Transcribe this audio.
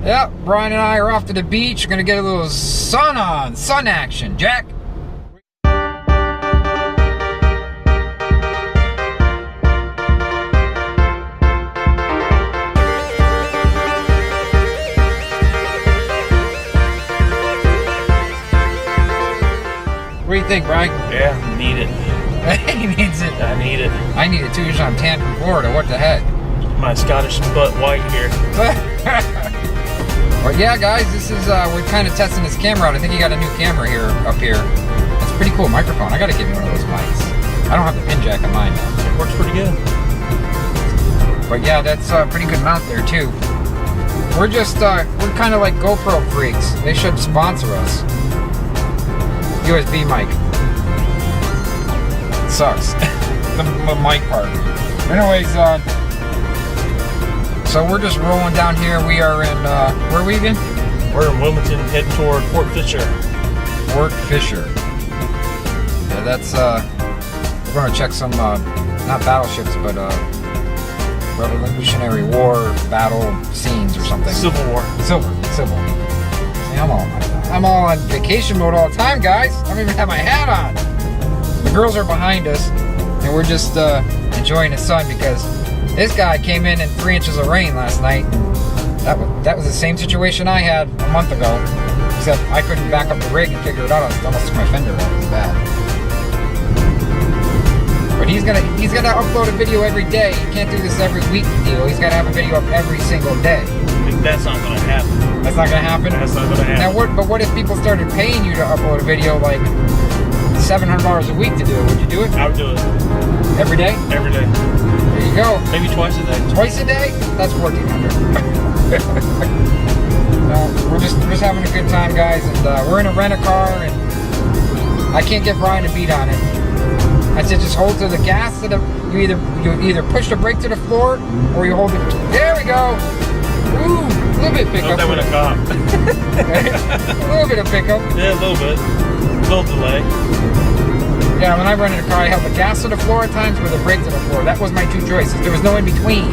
Yep, Brian and I are off to the beach. We're gonna get a little sun action. Jack? What do you think, Brian? Yeah, need it. He needs it. I need it. I need it too, because I'm tan from Florida. What the heck? My Scottish butt white here. Well, yeah, guys, this is, we're kind of testing this camera out. I think you got a new camera up here. It's a pretty cool microphone. I gotta give you one of those mics. I don't have the pin jack on mine, though. It works pretty good. But yeah, that's a pretty good mount there, too. We're just, we're kind of like GoPro freaks. They should sponsor us. USB mic. It sucks. the mic part. Anyways, so we're just rolling down here. We are in, where are we again? We're in Wilmington, heading toward Fort Fisher. Fort Fisher. Yeah, that's, we're going to check some, not battleships, but, Revolutionary War battle scenes or something. Civil War. Civil. See, I'm all on vacation mode all the time, guys. I don't even have my hat on. The girls are behind us, and we're just, enjoying the sun because this guy came in 3 inches of rain last night. That was the same situation I had a month ago, except I couldn't back up the rig and figure it out. I almost took my fender out. It was bad. But he's gonna upload a video every day. He can't do this every week deal. He's gotta have a video up every single day. That's not gonna happen. That's not gonna happen? That's not gonna happen. Now what if people started paying you to upload a video like $700 a week to do it? Would you do it? I would do it. Every day? Every day. There you go. Maybe twice a day. Twice a day? That's $1,400. We're just having a good time, guys, and we're in a rent-a-car, and I can't get Brian to beat on it. I said just hold to the gas to the. You either push the brake to the floor, or you hold it. There we go. Ooh, a little bit pickup. That would have caught. A little bit of pickup. Yeah, a little bit. A little delay. Yeah, when I rented a car, I held the gas to the floor at times with the brake to the floor. That was my two choices. There was no in between.